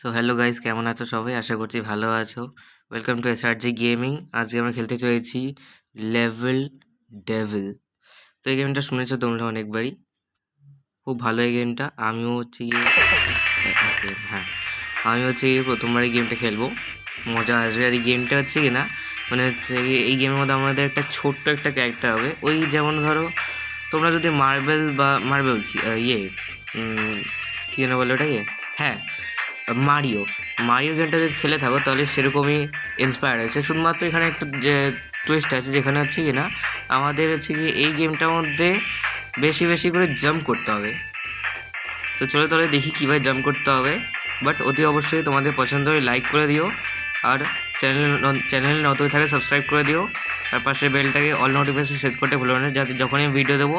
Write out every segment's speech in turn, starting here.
So hello guys, কেমন আছো সবাই? আশা করছি ভালো আছো। Welcome to SRG gaming. আজকে আমরা খেলতে চলেছি লেভেল ডেভিল। তো এই গেমটা শুনেছো তোমরা অনেকবারই, খুব ভালো এই গেমটা। আমিও হচ্ছে গিয়ে আমি হচ্ছে গিয়ে প্রথমবার এই গেমটা খেলবো, মজা আসবে। আর এই গেমটা হচ্ছে কি না, মানে হচ্ছে এই গেমের মধ্যে আমাদের একটা ছোট্ট একটা ক্যারেক্টার হবে। ওই যেমন ধরো তোমরা যদি মার্বেল কী যেন বলো ওটাকে, হ্যাঁ, মারিও মারিও গেমটা যদি খেলে থাকো তাহলে সেরকমই ইন্সপায়ার হয়েছে। শুধুমাত্র এখানে একটু যে টুইস্ট আছে, যেখানে হচ্ছে কি না আমাদের হচ্ছে কি এই গেমটার মধ্যে বেশি বেশি করে জাম্প করতে হবে। তো চলো তাহলে দেখি কীভাবে জাম্প করতে হবে। বাট অতি অবশ্যই তোমাদের পছন্দ হলে লাইক করে দিও, আর চ্যানেল নতুন থাকে সাবস্ক্রাইব করে দিও, আর পাশের বেলটাকে অল নোটিফিকেশন সেট করতে ভুলো না, যাতে যখনই ভিডিও দেবো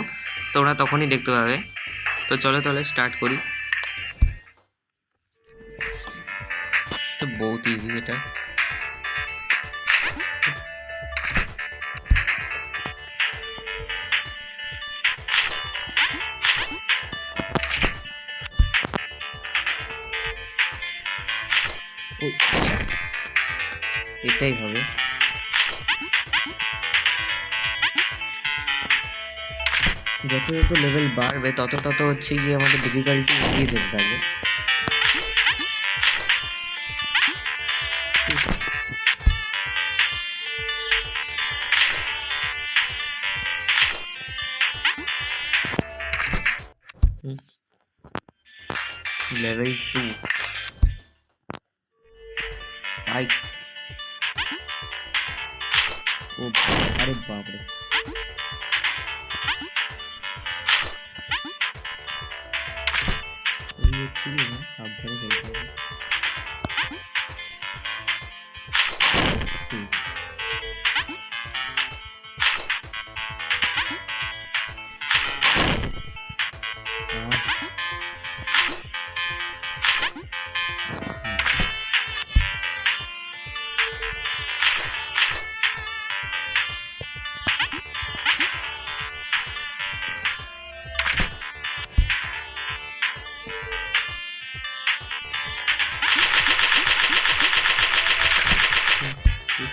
তোমরা তখনই দেখতে পাবে। তো চলো তাহলে স্টার্ট করি। তো বহুত ইজি এটা। এটাই হবে। যত যত লেভেল বাড়বে তত তত হচ্ছে গিয়ে আমাদের ডিফিকাল্টি এগিয়ে যেতে থাকবে। Level 2 spike. ও আরে বাপরে, সাবধানে খেলতে হবে।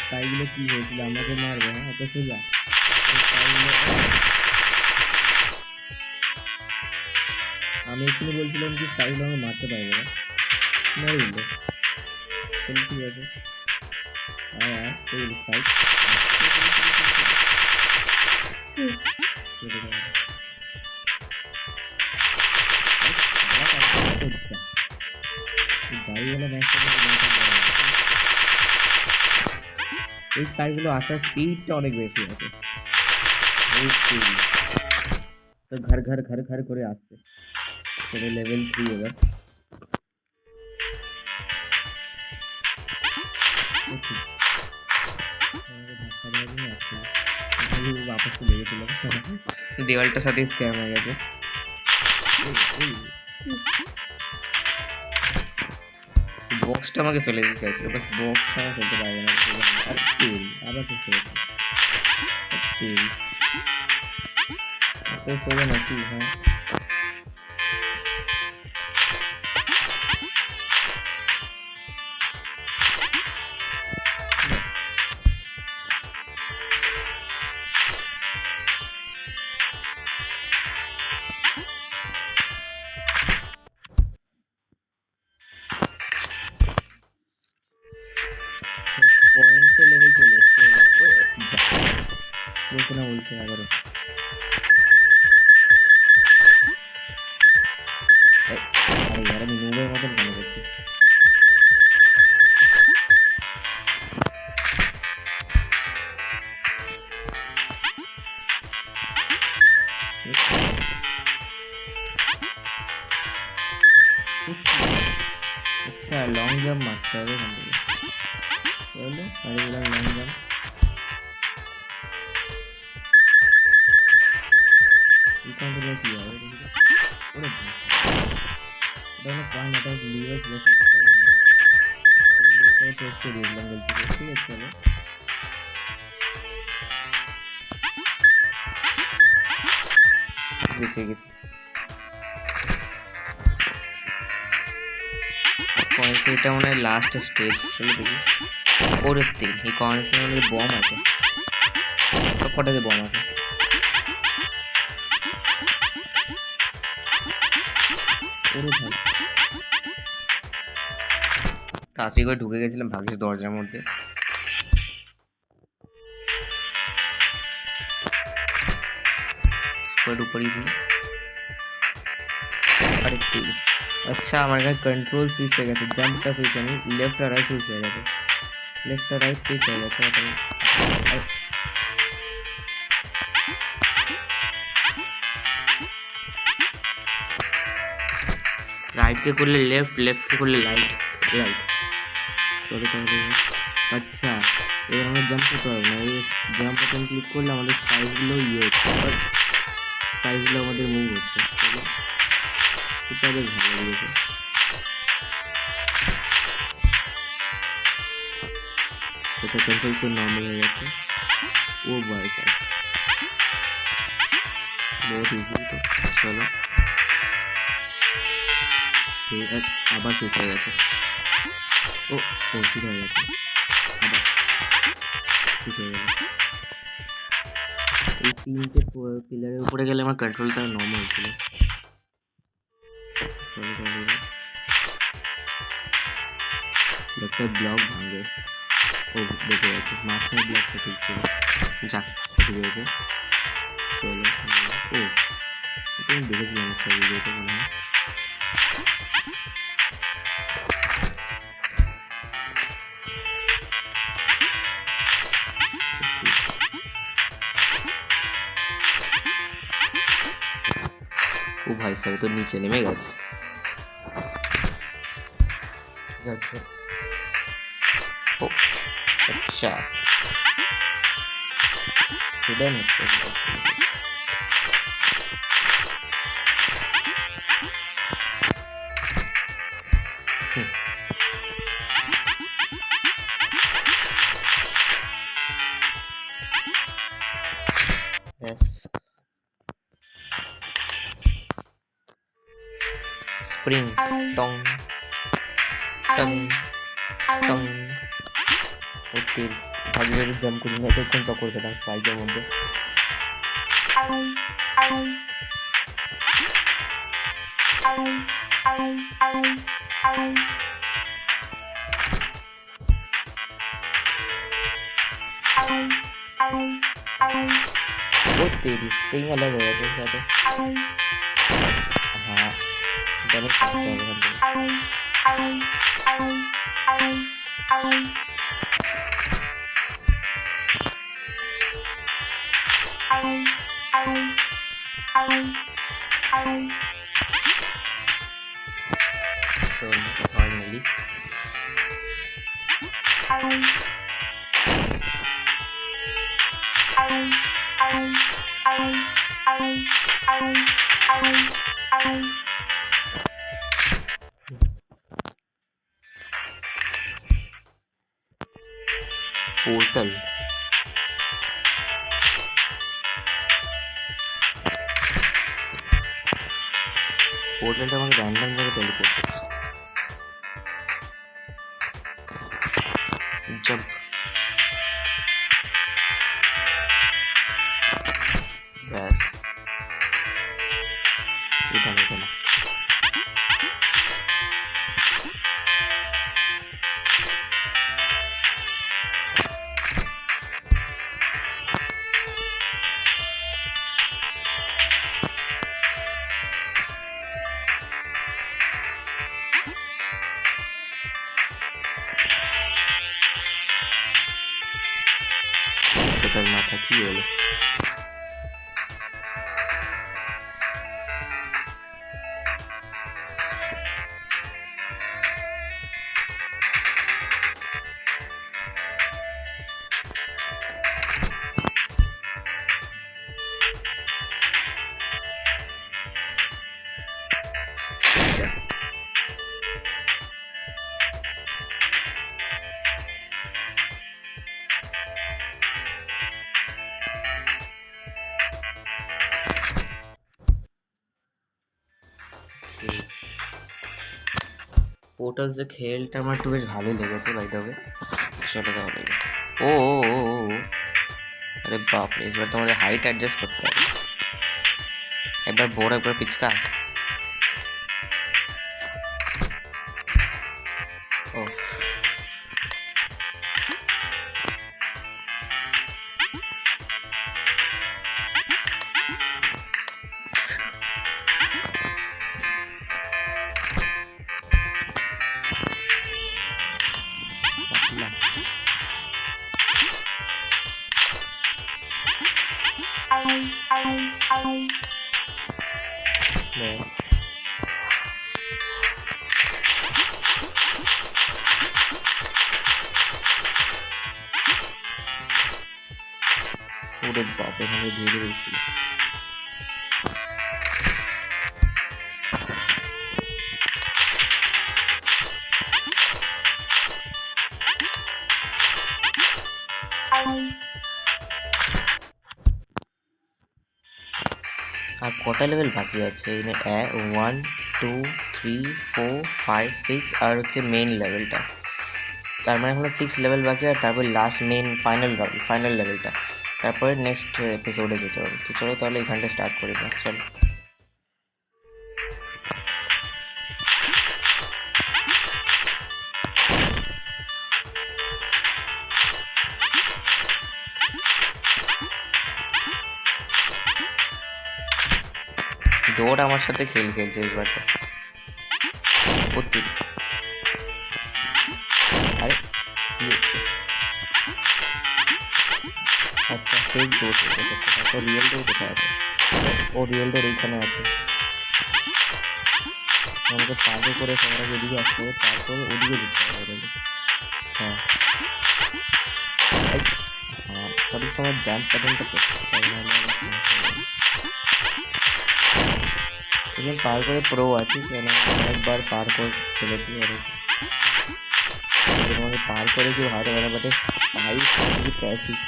স্পাইগুলো কি হয়েছিল? আমাকে মারবে? হ্যাঁ, এত সোজা আমি এক্ষুনি বলছিলাম যে স্পাইগুলো আমি মারতে পারবো না, মারি দিল। ঠিক আছে, হ্যাঁ স্পাইক এই স্পাইকগুলো আসার স্পিডটা অনেক বেশি আছে। তো ঘর ঘর ঘর ঘর করে আসছে। সেটা লেভেল 3 এবার। দেওয়ালটার সাথে স্ক্যাম হয়ে গেছে। বক্সটা আমাকে ফেলে দিতে চাইছিল, বাট বক্সটা ফেলতে পারবে না। আর তেল আবার তো তেল তো সোজা নাকি? হ্যাঁ, পয়েন্টের লেভেল চলে এসছে। বলতে না বলতে আবারও আরে আমি নুবের মতন কেন করছি? আচ্ছা, লং জাম্প মারতে হবে এখান থেকে। চলো আরে লং জাম্প। এখান থেকে কি হবে? ওরে পয়েন্ট এটা লিভার টেস্ট করে দিলাম বলতে। ঠিক আছে, চলো বুঝে গেছি। কয়েন্স, এটা মনে হয় লাস্ট স্টেজ। চলো দেখি। ওরে তেল, এই কয়েন্সের মধ্যে বম আছে, সব কটাতে বম আছে। ওরে ভাই, তাড়াতাড়ি করে ঢুকে গেছিলাম ভাগ্যিস দরজার মধ্যে। উপর ইজি। আরে তেল, আচ্ছা আমার এখানে কন্ট্রোল সুইচ হয়ে গেছে, জাম্পটা সুইচ আমি লেফট আর রাইট সুইচ হয়ে গেছে, লেফট আর রাইট সুইচ হয়ে গেছে। রাইটকে করলে লেফট, লেফটকে করলে রাইট, রাইট। চলো তাহলে। আচ্ছা এবার আমরা জাম্প করতে পারবো না, এই জাম্প বাটন ক্লিক করলে আমাদের সাইজগুলো ইয়ে হচ্ছে, সাইজগুলো আমাদের মুভ হচ্ছে। চলো, এটা বেশ ভালো লেগেছে। এটা কন্ট্রোল তো নর্মাল হয়ে গেছে। ও ভাই সাহেব, বহুত ইজি তো। চলো আবার ঠিক হয়ে গেছে। ও ও ঠিক হয়ে গেছে, আবার ঠিক হয়ে গেল। এই তিনটে পিলারের উপরে গেলে আমার কন্ট্রোলটা নর্মাল ছিল। চলো তাহলে একটা ব্লক ভাঙবে। ও দেখে গেছে, মাঝখানে ব্লকটা ঠিক ছিল, যাক ঠিক হয়েছে। চলো ও এটা আমি দেখেছিলাম একটা ভিডিওতে মনে হয়। ও ভাই সাহেব তো নিচে নেমে গেছে। ঠিক আছে, ও আচ্ছা হিডেন স্প্রিং টং টং টং। ওকে ভাবি ভাবি জাম্প করি না, এতক্ষণ টক করে দিলাম সাইডের মধ্যে। वो तेरी स्प्रिंग अलग हो गया था तो। हाँ डबल फाइनली पोर्टल पोर्टलটা আমাকে র্যান্ডম জায়গায় টেলিপোর্ট করছে। जंप बस এটা না, এটা না। এটার মাথা কি হলো? পোর্টালস যে খেলটা আমার একটু বেশ ভালোই লেগেছে বাই দ্য ওয়ে। চলো তাহলে ও ও ও ও ও। আরে বাপরে, এবার তো আমাদের হাইট অ্যাডজাস্ট করতে হবে, একবার বড় একবার পিচকা। ও ওরে বাপ, এখানে দিয়ে দিয়েছিল। আর কটা লেভেল বাকি আছে? 1 2 3 4 5 6 আর হচ্ছে মেইন লেভেলটা, তার মানে এখনো 6 লেভেল বাকি, আর তারপর লাস্ট মেইন ফাইনাল লেভেলটা, তারপরে নেক্সট এপিসোডে যেতে হবে। তো চলো তাহলে এখানটা স্টার্ট করি না, চলো। ডোর আমার সাথে খেলছে এবারটা। আরে আচ্ছা, ফেক ডোর, তো রিয়েল ডোর কোথায় আছে? ও রিয়েল ডোর এইখানে আছে। আমাকে সাহায্য করে সবাই এদিকে আসতে হবে, তারপরে ওদিকে যেতে হবে। হ্যাঁ হ্যাঁ, সঠিক সময় জাম্প প্যাটার্নটা এখানে পার করে প্রো আছে, কেন অনেকবার পার করে ফেলেছি। আর তোমাকে পার করে কেউ হাতে পারে, বাটে ভাই কিছু ট্রাফিক।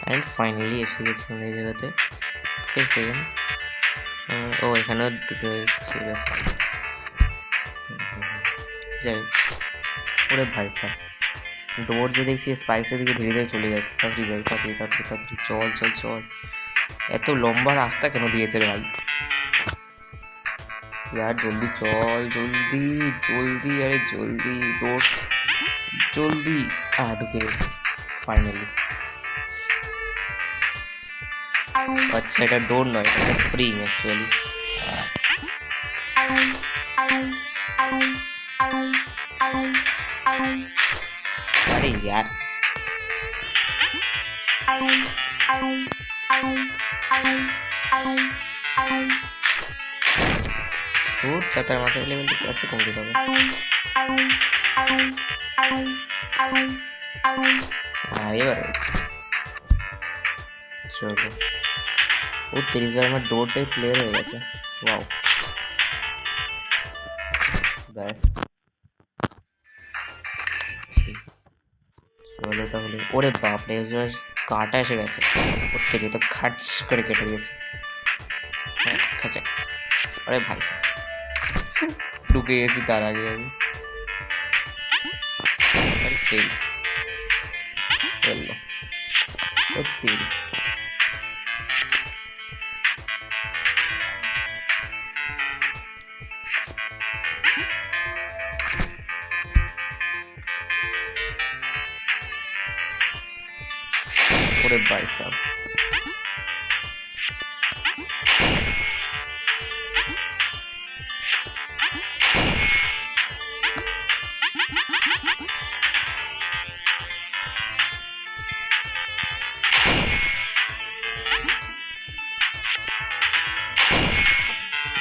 অ্যান্ড ফাইনালি এসে গেছি এই জায়গাতে। 6 সেকেন্ড। ও এখানেও দুটো ছিল, যাই হোক। ওরে ভাই স্যার, ডোর যে দেখছি স্পাইসের দিকে ধীরে ধীরে চলে যাচ্ছে। তাড়াতাড়ি যাই, তাড়াতাড়ি তাড়াতাড়ি তাড়াতাড়ি, চল চল চল। এত লম্বা রাস্তা কেন দিয়েছে রে ভাই? यार जल्दी चल, जल्दी जल्दी, अरे जल्दी डोर जल्दी। ঢুকে গেছি ফাইনালি। আচ্ছা, এটা ডোর নয়, এটা স্প্রিং অ্যাকচুয়ালি। अरे यार তোর চাতার মাথায় লেভেল আছে কমপ্লিট হবে। হ্যাঁ এবার চলো। ও 30 আমার ডোরটাই ক্লিয়ার হয়ে গেছে। ওয়াও, ব্যাস চলো তাহলে। ওরে বাপরে, কাটা এসে গেছে ওর থেকে, তো খাট করে কেটে গেছে। হ্যাঁ খাঁচা। আরে ভাই ঢুকে গেছি তার আগে আমি। তেল ফেললো, ও তেল। ওরে ভাই সাহেব,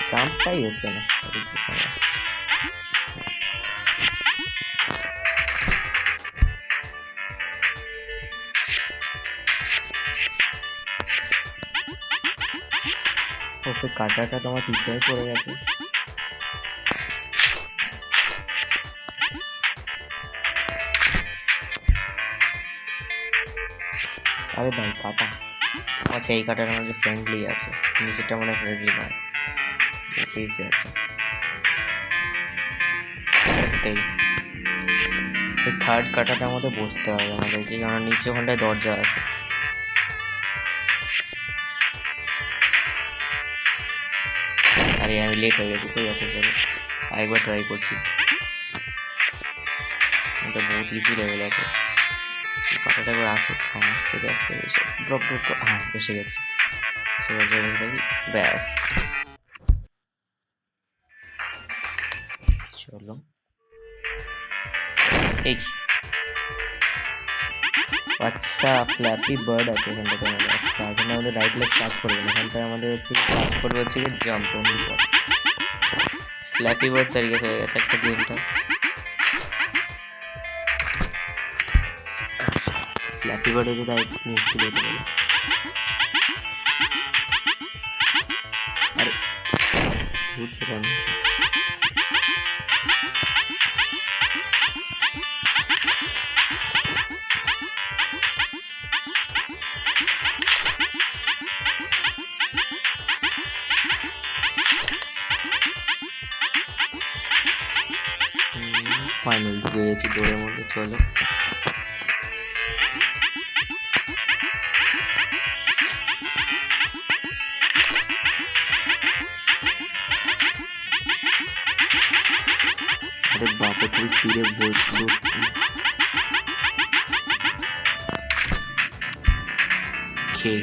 জাম্পটাই হচ্ছে না। ওকে কাটাটা তোমার পিছনে পড়ে গেছে। আরে ভাই কাটা, আচ্ছা এই কাটার আমাদের ফ্রেন্ডলি আছে, নিচেরটা মনে হয় ফ্রেন্ডলি নয়, ইজি আছে। এই থার্ড কাটাটা আমাদের বসতে হবে আমাদেরকে, কারণ নিচে ওখানটায় দরজা আছে। আরে আমি লেট হয়ে গেছি, কই আছে চলো আরেকবার ট্রাই করছি। এটা বহুত ইজি লেভেল আছে, কাটাটা একবার আসুক, আস্তে আস্তে এসে ড্রপ ড্রপ, হ্যাঁ এসে গেছে। সেবার যাবে দেখি, ব্যাস চলো। এই আচ্ছা ফ্ল্যাপি বার্ড আছে এখানটাতে আমাদের, আচ্ছা এখানে আমাদের রাইট লেগ কাজ করবে না, এখানটায় আমাদের হচ্ছে কাজ করবে হচ্ছে কি jump only for. Flappy bird তৈরি হয়ে গেছে একটা গেমটা। ফ্ল্যাপি বার্ড যদি রাইট মুশকিল হতে পারে। আরে বুঝতে পারলাম ফাইনাল ঢুকে গেছি ডোরের মধ্যে, চলো। আরে বাপে তুই ফিরে বসবো, খেয়ে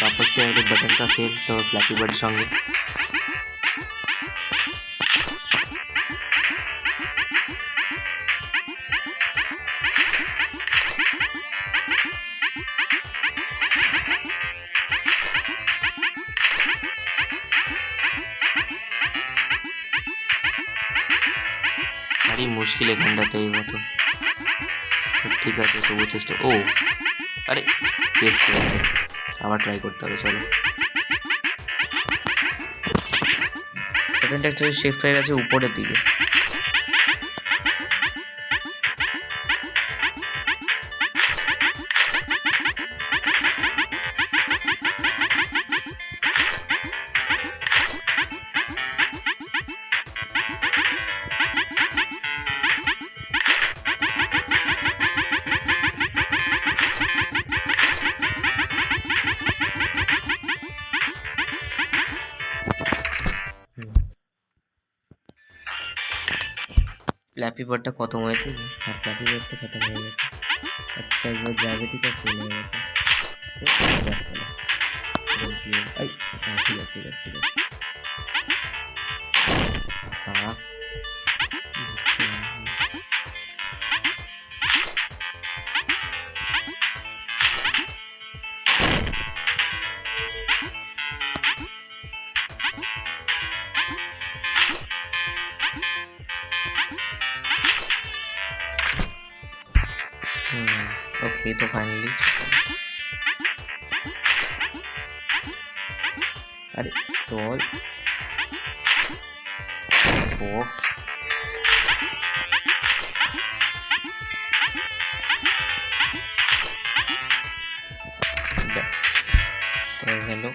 वापस से आगे बटन का फेल तो फ्लैपी बर्ड सॉन्ग भारी मुश्किल है घंटाते ही वो तो ठीक है तो वो चेस्ट ओ अरे टेस्ट करेছে আবার ট্রাই করতে হবে চলো। এখানটা একটু শিফট হয়ে গেছে উপরের দিকে, ফ্ল্যাপি বার্ডটা খতম হয়েছে, হ্যাঁ ফ্ল্যাপি বার্ডটা খতম হয়ে গেছে। আচ্ছা এবার গ্র্যাভিটিটা ফেল হয়ে গেছে, এই ঠিক আছে ঠিক আছে ঠিক আছে হ্যাঁ ओके तो फाइनली अरे सॉल ओ बस तो हेलो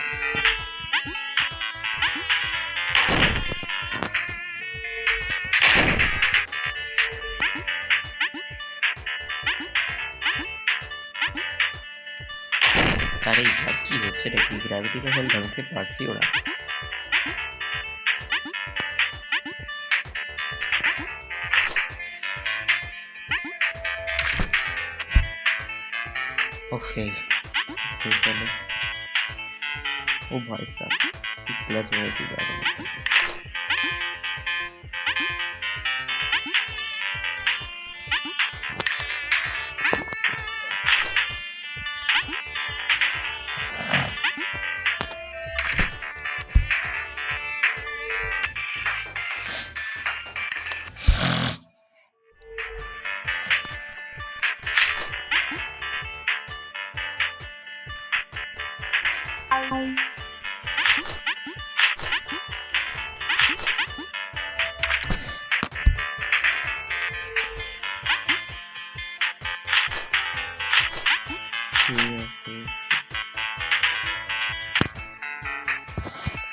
अरे यार की হচ্ছে রে, কি গ্র্যাভিটি কে হেল ধরতে পারছি ওরা। ओके चलो ओ भाई साहब प्लस हो गई जा रहा है।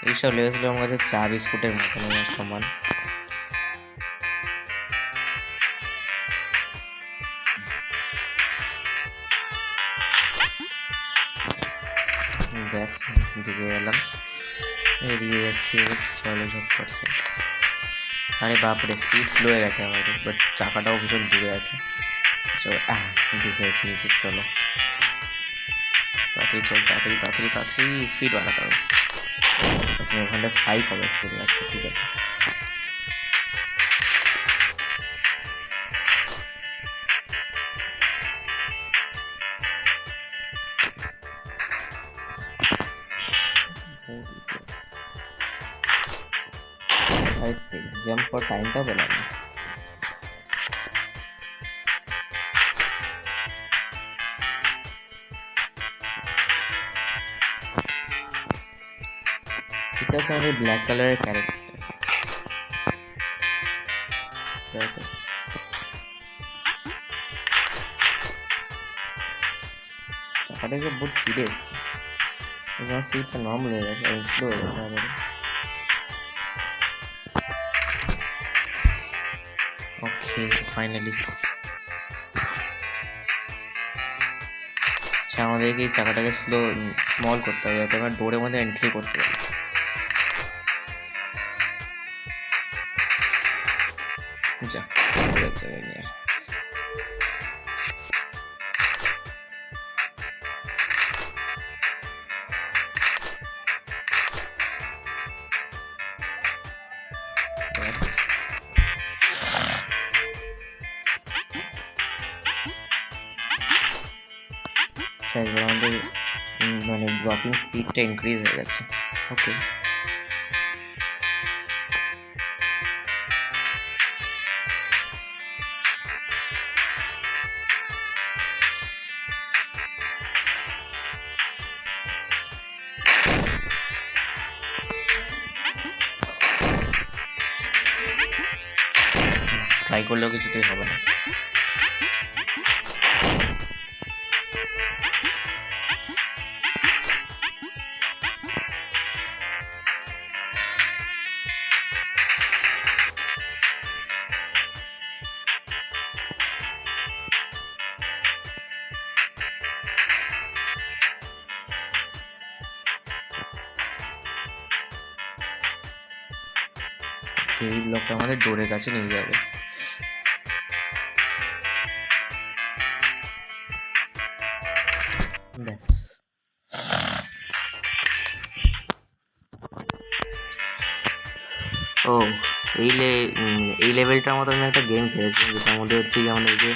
এইসব লেগেছিল আমার কাছে চা বিস্কুটের মতন আমার সমান। ব্যাস ঢুকে গেলাম, এদিকে যাচ্ছি, চলো সব করছে। আরে বাপরে, স্পিড স্লো হয়ে গেছে আমাদের, বাট চাকাটাও ভীষণ দূরে আছে। ঢুকে গেছি নিচে, চলো তাড়াতাড়ি চল, তাড়াতাড়ি তাড়াতাড়ি তাড়াতাড়ি স্পিড বাড়াতে হবে। ওখানে ফাইট হবে, ঠিক আছে ঠিক আছে। जंप और टाइम का बनाना। এটা সামনে ব্ল্যাক কালারের ক্যারেক্টার, চাকাটাকে বহুত ফিরে এবার সিটটা নর্মাল হয়ে গেছে, স্লো হয়ে গেছে আবার। ওকে ফাইনালি আমাদেরকে এই চাকাটাকে স্মল করতে হবে যাতে আমরা ডোরের মধ্যে এন্ট্রি করতে পারি। যা হয়েছে নিয়ে আমাদের মানে ড্রপিং স্পিডটা ইনক্রিজ হয়ে গেছে। ওকে ট্রাই করলেও কিছুতেই হবে না। এই ব্লকটা আমাদের ডোরের কাছে নিয়ে যাবে। ব্যাস ও এই লেভেলটার মতো আমি একটা গেম খেলেছি, যেটার মধ্যে হচ্ছে কি আমাদের যে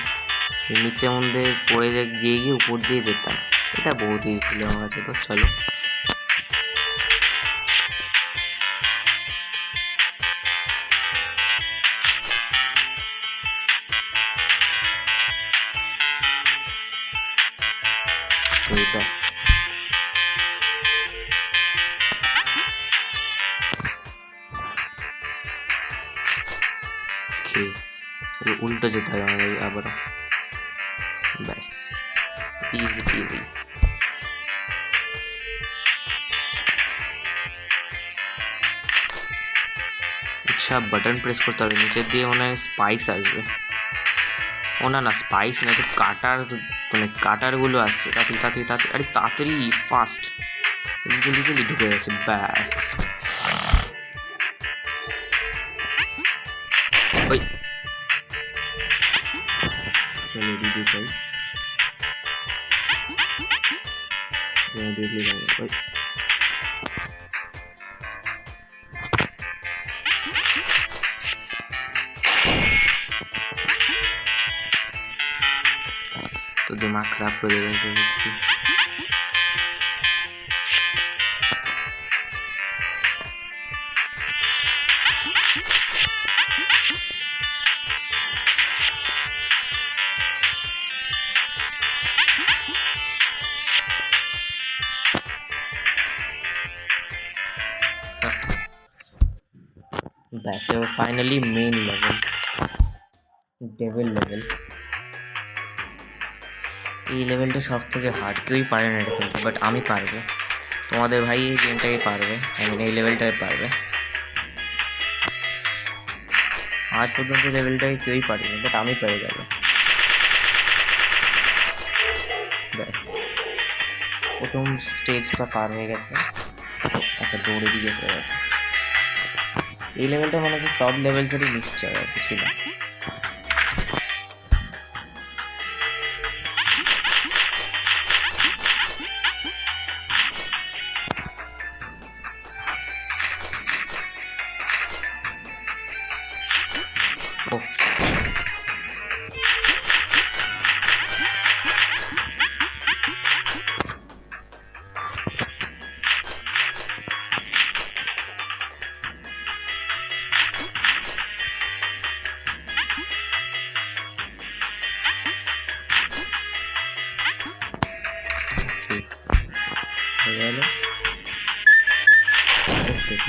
নিচের মধ্যে পড়ে গিয়ে উপর দিয়ে যেতাম। এটা বহুত ইজি ছিল আমার কাছে। তো চলো উল্টো যেতে হবে আমাদের আবারও। ব্যাস ইজি ইজি। আচ্ছা বাটন প্রেস করতে হবে, নিচের দিয়ে মনে হয় স্পাইস আসবে। ও না না স্পাইস না, তো কাটার মানে কাটারগুলো আসছে। তাড়াতাড়ি তাড়াতাড়ি তাড়াতাড়ি, আরে তাড়াতাড়ি ফাস্ট, জলদি জলদি ঢুকে গেছে। ব্যাস ওই চলো রিডিউ চাই ওই तो दिमाग खराब कर देगा। ব্যাস এবার finally main level, devil level. এই লেভেলটা সব থেকে হার্ড, কেউই পারে না এটা খেলতে, বাট আমি পারবো। তোমাদের ভাই এই গেমটাকে পারবে, এই লেভেলটাকে পারবে। আজ পর্যন্ত লেভেলটাকে কেউই পারেনি, বাট আমি পেরে যাবো। ব্যাস প্রথম স্টেজটা পার হয়ে গেছে, একটা দৌড়ে দিকে পড়ে গেছে। এই লেভেলটা মনে হচ্ছে সব লেভেলসেরই মিক্সচার আর কিছু না।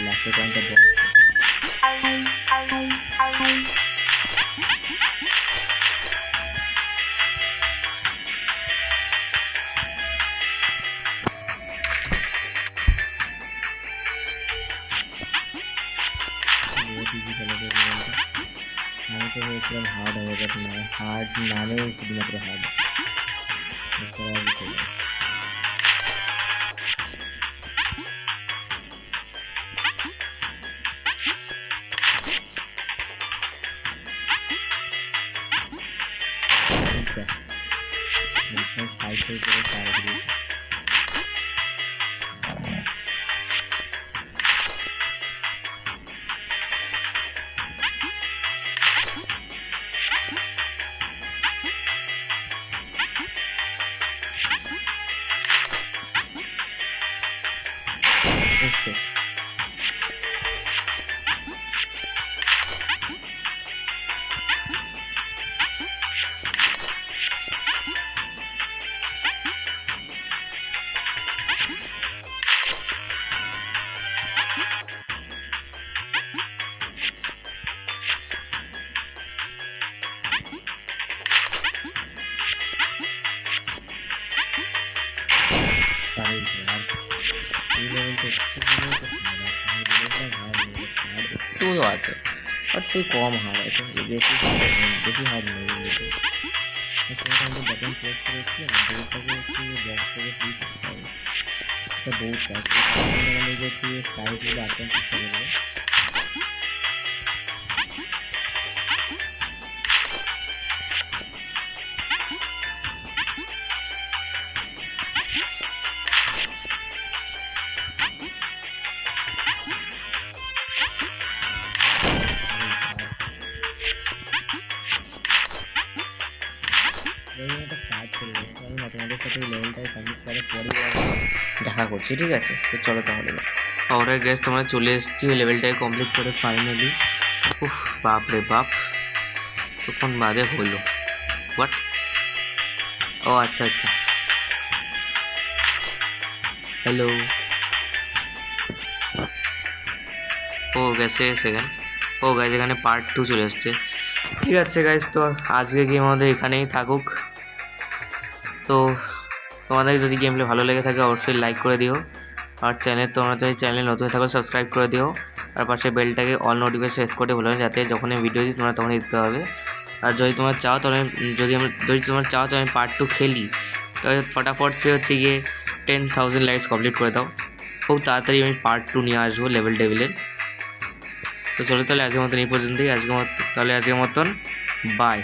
লাস্টে পয়েন্টটা আমি তো ভেবেছিলাম হার্ড হবে, বাট না, হার্ড নামেও শুধুমাত্র হার্ড। একটুও আছে, বাট তুই কম হার আছে, বেশি হার নেই। বাটন প্রেস করেছি আর দৌড়টাকে একটু বক্স থেকে ফ্রি করতে হবে। এটা দৌড়টা যে একটু সাইডগুলো আটকান চেষ্টা করবে। দেখা করছি, ঠিক আছে? তো চলো তাহলে। অলরাইট গাইস, তোমরা চলে এসেছি ওই লেভেলটাকে কমপ্লিট করে ফাইনালি। উফ, বাপ রে বাপ, তখন বাদে হলো হোয়াট? ও আচ্ছা আচ্ছা, হ্যালো। ও গেছে সেখানে, ও গাইজ এখানে পার্ট 2 চলে এসছে। ঠিক আছে গাইজ, তো আজকে গেম আমাদের এখানেই থাকুক। তো তোমাদের যদি গেম প্লে ভালো লেগে থাকে অবশ্যই লাইক করে দিও, আর তোমরা যদি চ্যানেলে নতুন থাকো সাবস্ক্রাইব করে দিও, আর পাশে বেলটাকে অল নোটিফিকেশন সেট করে বলো, যাতে যখন আমি ভিডিও দিই তোমরা তখনই দিতে হবে। আর যদি তোমরা চাও তাহলে যদি তোমরা চাও তো আমি পার্ট 2 খেলি, তাহলে ফটাফট সে হচ্ছে গিয়ে 10,000 লাইকস কমপ্লিট করে দাও। খুব তাড়াতাড়ি আমি পার্ট 2 নিয়ে আসবো লেভেল টেবিলের। তো চলো তাহলে আজকের মতন এই পর্যন্তই, আজকের মতন বাই।